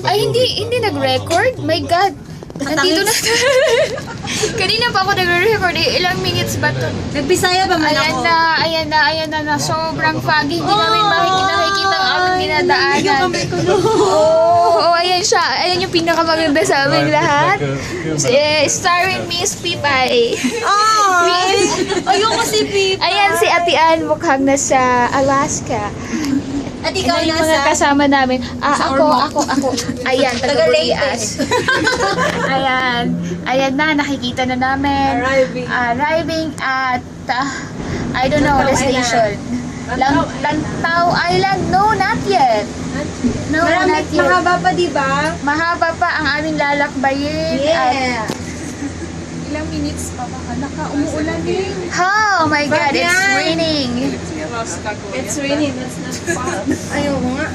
Ay, hindi nag-record? My God. Nandito na. Kanina pa ako nag-record. Ilang minutes ba to? Nagbisaya ba man ako? Ayan na. Sobrang foggy. Hindi namin makikita ang aming dinadaanan. Oo, ayan siya. Ayan yung pinakamaganda sa aming lahat. Starring Miss Pipay. Ayoko si Pip. Ayan si Ate Ann, mukhang nasa Alaska. At ikaw Ito yung mga nasa... kasama namin. Ako. Ayan, taga-Burias. Ayan na, nakikita na namin. Arriving at, I don't know, the station. Lantaw Island? No, not yet. No, not yet. Mahaba pa, diba? Mahaba pa ang aming lalakbayin. Yeah. Ilang minutes pa ba? Umuulan din. Oh my God, it's raining. It's raining. That's not fun. Ayaw nga.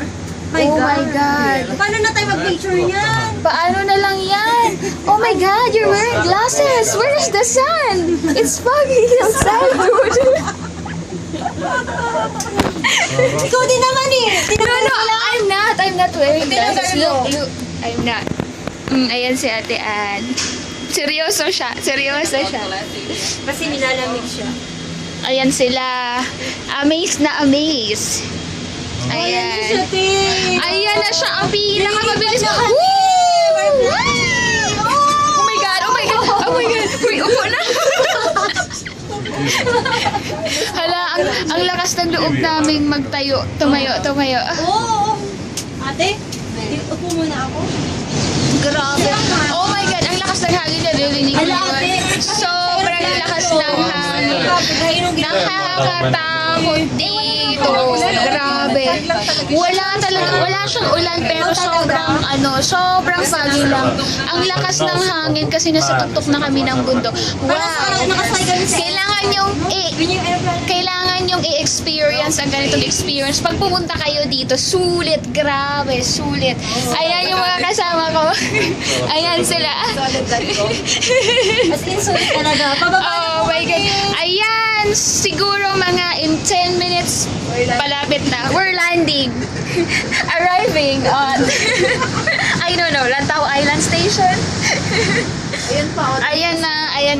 Oh my God. Paano na tayo mag-picture niyan? Paano na lang yan? Oh my God, you're wearing glasses. Where's the sun? It's foggy outside, dude. Ikaw din naman eh. No, I'm not wearing glasses. Look. I'm not. Ayan si Ate Ann. Seryoso siya. Kasi nilalamig siya. Ayan sila. Amaze na amaze. Ayan. Ayan na siya ang pinakamabilis na. Woo! Oh my God. Uy, upo na. Hala, ang lakas ng loob naming magtayo. Tumayo. Oo. Ate, upo muna ako. Grabe. Oh my God, ang lakas ng hangin na narinig ko yun. Sobrang lakas ng hangin. Nakakatakot dito. Grabe. Wala siyang ulan pero sobrang foggy lang. Ang lakas ng hangin kasi nasa tuktok na kami ng bundok. Wow. Kailangan yung i-experience ang ganitong experience. Pag pumunta kayo dito, sulit. Grabe, sulit. Ayan yung mga kasama ko. Ayan sila. As in, sulit talaga. Oh my God. Ayan, siguro mga in 10 minutes, palapit na. We're landing. Arriving on, I don't know, Lantaw Island Station. Ayan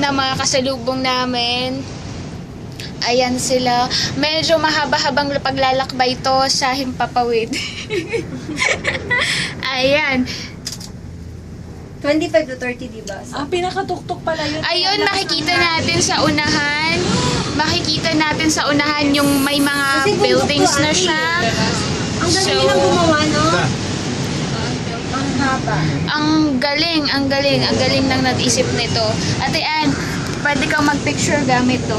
na mga kasalubong namin. Ayan sila. Medyo mahaba-habang paglalakbay to sa Himpapawid. Ayan. 25 to 30, diba? Pinakatuktok pala yun. Ayun, makikita natin sa unahan yung may mga buildings na siya. Ang galing nilang gumawa, no? Ang haba. Ang galing nang nag-isip nito. Ate Ann, pwede kang mag-picture gamit to.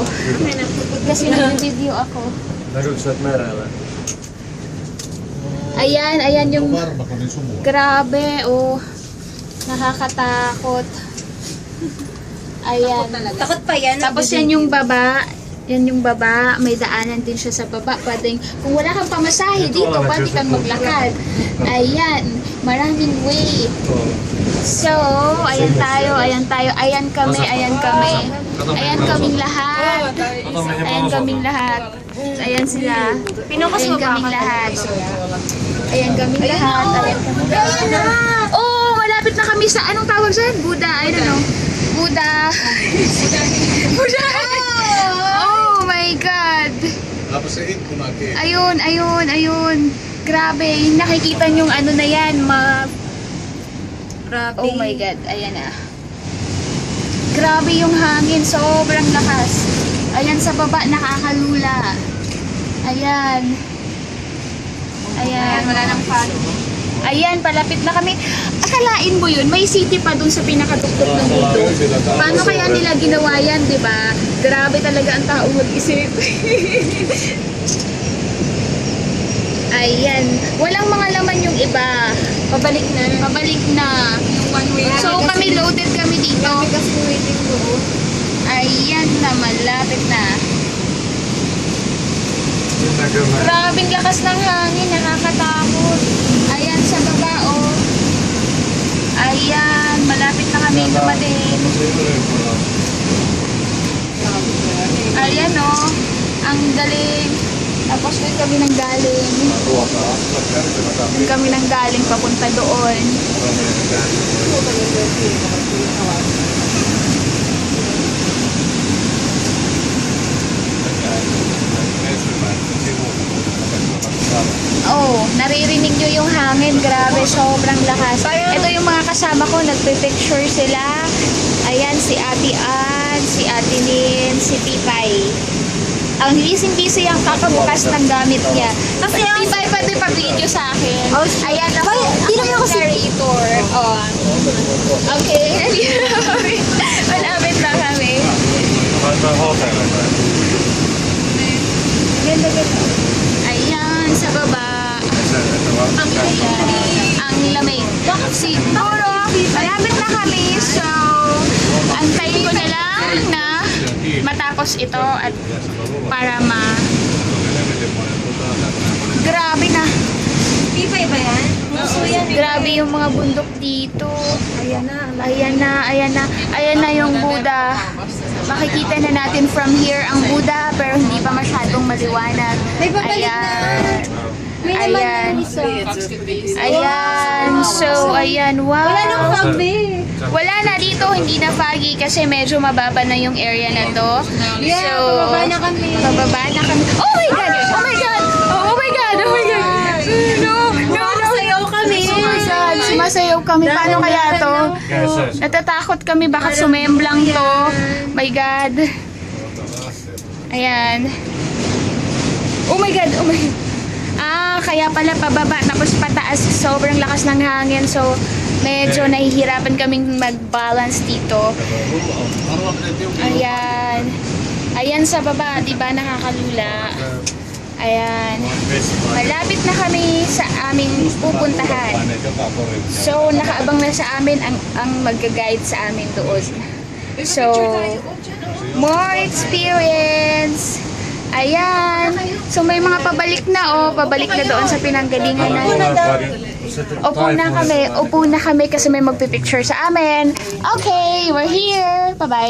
Kasi nag-video ako. Ayan yung... Grabe, oh. Nakakatakot. Ayan. Takot pa yan. Tapos yan yung baba. May daanan din siya sa baba. Pwedeng, kung wala kang pamasahe dito, pwede kang maglakad. Ayan. Maraming way. So, ayan tayo. Ayan kaming lahat. Ayan sila. Pinukas mo ba? Ayan kaming lahat. Oh, malapit na kami sa, anong tawag dyan? Buddha, I don't know. Buddha. Oh my God. Ayun. Grabe, nakikita yung ano na yan, Grabe. oh my God, ayan na. Grabe yung hangin, sobrang lakas. Ayan sa baba, nakakalula. Ayan. Wala nang palo. Ayan, palapit na kami. Akalain mo yun, may city pa dun sa pinakatuktok ng dito. Paano kaya nila ginawa yan, di ba? Grabe talaga ang tao mag-isip. Ayan. Walang mga laman yung iba. Pabalik na. So, loaded kami dito. Ayan na, malapit na. Grabing lakas ng hangin, nakakatakot. Ayan sa baba, oh. Ayan, malapit na kami dumating. Ayan, oh. Ang galing. Tapos doon kami nang galing. Doon kami nang galing papunta doon. Oh, naririnig nyo yung hangin. Grabe, sobrang lakas. Ito yung mga kasama ko, nagpe-picture sila. Ayan, si Ate Ann, si Ate Lynn, si Tipay. Ang busy-busy ang kakabukas ng gamit niya. Kasi Tipay pwede pa-video sa akin. Ayan ako, ako narrator. Oh. Okay, malapit na kami. Ganda-ganda. Ayan, sa baba. Ang lamig. Siguro, malapit na kami. So, antayin ko na lang na matapos ito at para grabe na. Pipay ba yan? Puso yan. Grabe yung mga bundok dito. Ayan na. Ayan na, ayan na. Ayan na yung Buddha. Makikita na natin from here ang Buddha pero hindi pa masyadong maliwanag. May babalik Ayan. na. May naman Ayan. na isa. Ayan. So, ayan. Wow. Wala nang pagbe. Wala na dito. Hindi na foggy kasi medyo mababa na yung area na to. Yeah, So, pababa na kami. Pababa na kami. Oh my God! Oh my God! Oh my God! Oh my God! No! No! No! Sayaw kami. Oh my God! Sumasayaw kami. Paano kaya to? Natatakot kami. Baka sumemblang to. My God. Ayan. Oh my God! Oh my God! Kaya pala pababa tapos pataas. Sobrang lakas ng hangin. So, medyo nahihirapan kaming mag-balance dito. Ayan. Ayan sa baba. Diba nakakalula? Ayan. Malapit na kami sa aming pupuntahan. So, nakaabang na sa amin ang mag-guide sa amin doon. So, more experience. Ayan. So, may mga pabalik na, oh. Pabalik na doon sa pinanggalingan natin. Upo na kami kasi may magpipicture sa amin. Okay, we're here. Bye-bye.